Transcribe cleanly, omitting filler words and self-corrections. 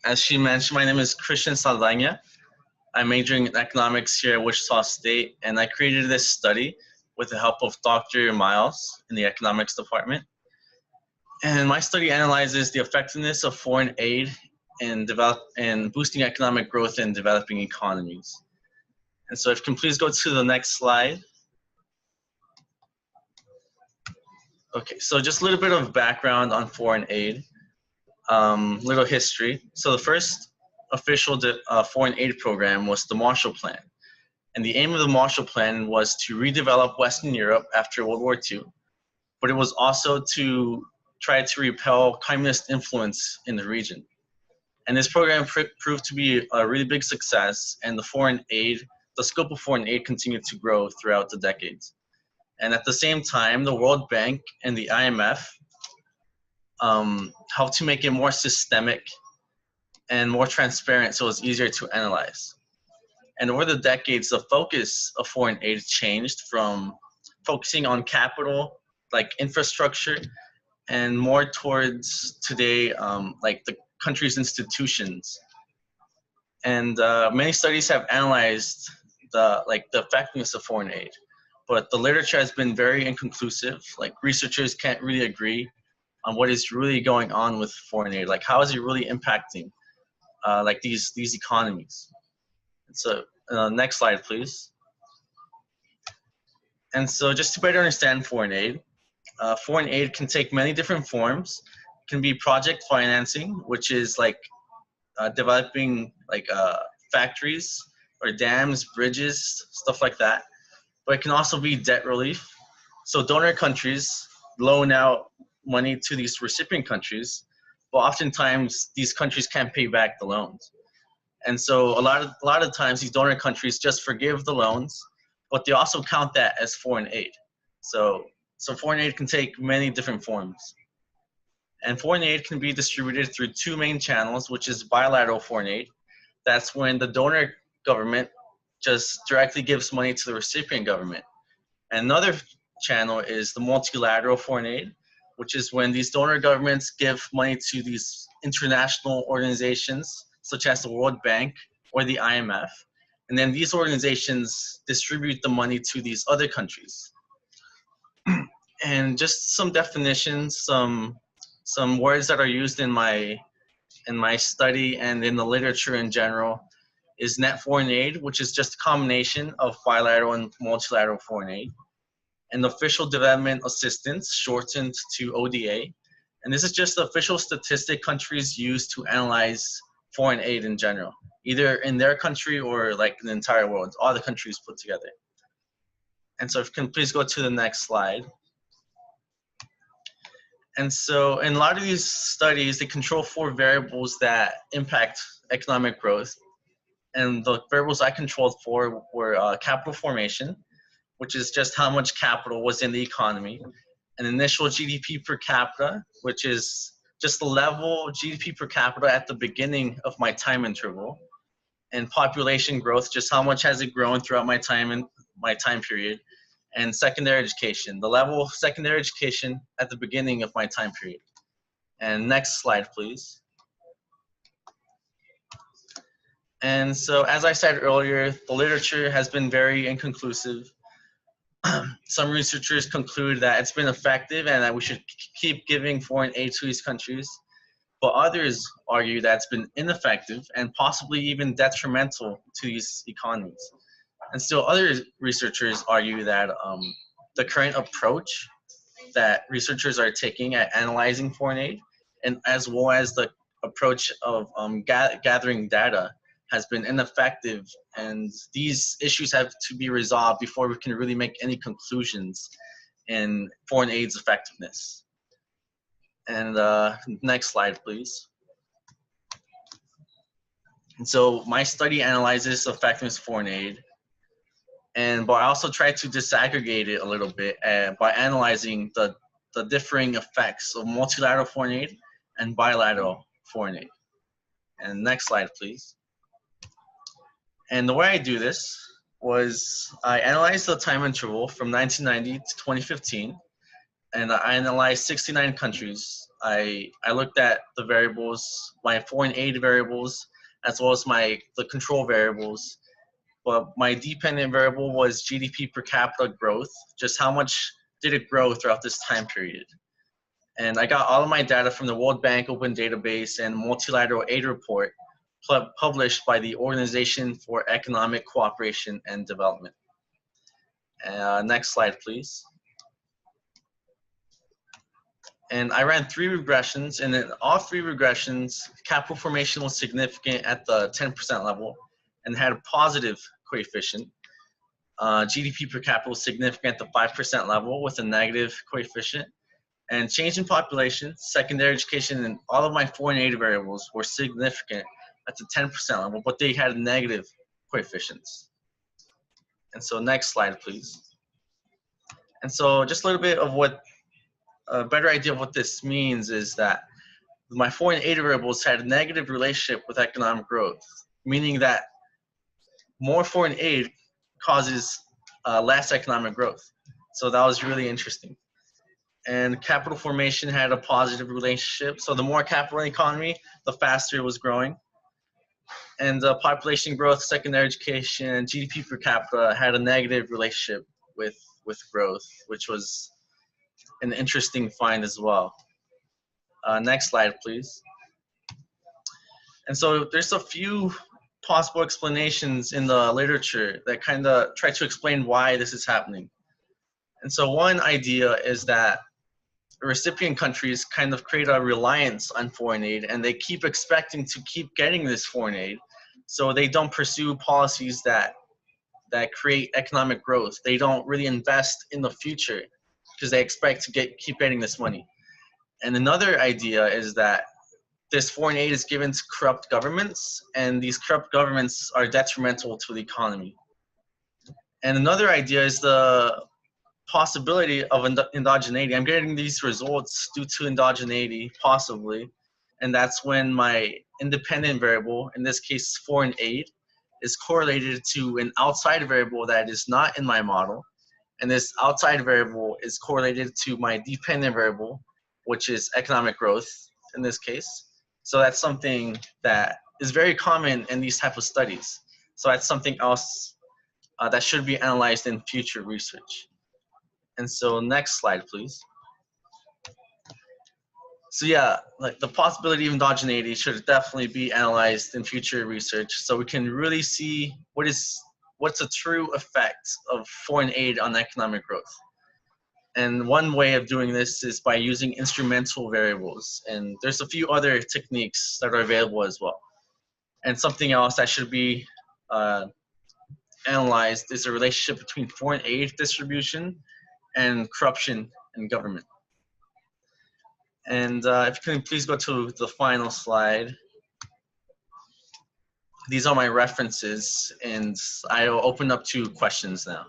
As she mentioned, my name is Christian Saldana. I'm majoring in economics here at Wichita State, and I created this study with the help of Dr. Miles in the economics department. And my study analyzes the effectiveness of foreign aid in boosting economic growth in developing economies. And so if you can please go to the next slide. Okay, so just a little bit of background on foreign aid, little history. So the first official foreign aid program was the Marshall Plan. And the aim of the Marshall Plan was to redevelop Western Europe after World War II, but it was also to try to repel communist influence in the region. And this program proved to be a really big success, and the scope of foreign aid continued to grow throughout the decades. And at the same time, the World Bank and the IMF helped to make it more systemic and more transparent so it was easier to analyze. And over the decades, the focus of foreign aid changed from focusing on capital, like infrastructure, and more towards today, like the country's institutions. And many studies have analyzed the effectiveness of foreign aid, but the literature has been very inconclusive. Like researchers can't really agree on what is really going on with foreign aid. Like how is it really impacting like these economies? And so next slide, please. And so just to better understand foreign aid can take many different forms. It can be project financing, which is like developing like factories or dams, bridges, stuff like that. But it can also be debt relief. So donor countries loan out money to these recipient countries, but oftentimes these countries can't pay back the loans. And so a lot of times these donor countries just forgive the loans, but they also count that as foreign aid. So foreign aid can take many different forms. And foreign aid can be distributed through two main channels, which is bilateral foreign aid. That's when the donor government just directly gives money to the recipient government. And another channel is the multilateral foreign aid, which is when these donor governments give money to these international organizations, such as the World Bank or the IMF. And then these organizations distribute the money to these other countries. And just some definitions, some words that are used in my study and in the literature in general is net foreign aid, which is just a combination of bilateral and multilateral foreign aid, and official development assistance, shortened to ODA. And this is just the official statistic countries use to analyze foreign aid in general, either in their country or like in the entire world, all the countries put together. And so if you can please go to the next slide. And so in a lot of these studies, they control 4 variables that impact economic growth. And the variables I controlled for were capital formation, which is just how much capital was in the economy, and initial GDP per capita, which is just the level GDP per capita at the beginning of my time interval, and population growth, just how much has it grown throughout my time period, and secondary education, the level of secondary education at the beginning of my time period. And next slide, please. And so, as I said earlier, the literature has been very inconclusive. Some researchers conclude that it's been effective and that we should keep giving foreign aid to these countries, but others argue that it's been ineffective and possibly even detrimental to these economies. And still other researchers argue that the current approach that researchers are taking at analyzing foreign aid, and as well as the approach of gathering data, has been ineffective, and these issues have to be resolved before we can really make any conclusions in foreign aid's effectiveness. And next slide, please. And so my study analyzes the effectiveness of foreign aid, but I also try to disaggregate it a little bit by analyzing the differing effects of multilateral foreign aid and bilateral foreign aid. And next slide, please. And the way I do this was I analyzed the time interval from 1990 to 2015, and I analyzed 69 countries I looked at the variables, my foreign aid variables, as well as the control variables. But my dependent variable was GDP per capita growth, just how much did it grow throughout this time period. And I got all of my data from the World Bank Open Database and Multilateral Aid Report published by the Organization for Economic Cooperation and Development. Next slide, please. And I ran 3 regressions, and in all 3 regressions, capital formation was significant at the 10% level and had a positive coefficient. GDP per capita was significant at the 5% level with a negative coefficient. And change in population, secondary education, and all of my foreign aid variables were significant at the 10% level, but they had negative coefficients. And so next slide, please. And so just a little bit of a better idea of what this means is that my foreign aid variables had a negative relationship with economic growth, meaning that more foreign aid causes less economic growth. So that was really interesting. And capital formation had a positive relationship. So the more capital in the economy, the faster it was growing. And population growth, secondary education, and GDP per capita had a negative relationship with growth, which was an interesting find as well. Next slide, please. And so there's a few possible explanations in the literature that kind of try to explain why this is happening. And so one idea is that recipient countries kind of create a reliance on foreign aid, and they keep expecting to keep getting this foreign aid, so they don't pursue policies that create economic growth. They don't really invest in the future because they expect to keep getting this money. And another idea is that this foreign aid is given to corrupt governments, and these corrupt governments are detrimental to the economy. And another idea is the possibility of endogeneity. I'm getting these results due to endogeneity, possibly, and that's when my independent variable, in this case foreign aid, is correlated to an outside variable that is not in my model, and this outside variable is correlated to my dependent variable, which is economic growth in this case. So that's something that is very common in these type of studies. So that's something else that should be analyzed in future research. And so next slide, please. So yeah, like the possibility of endogeneity should definitely be analyzed in future research, so we can really see what's a true effect of foreign aid on economic growth. And one way of doing this is by using instrumental variables, and there's a few other techniques that are available as well. And something else that should be analyzed is the relationship between foreign aid distribution and corruption in government. And if you can please go to the final slide. These are my references, and I'll open up to questions now.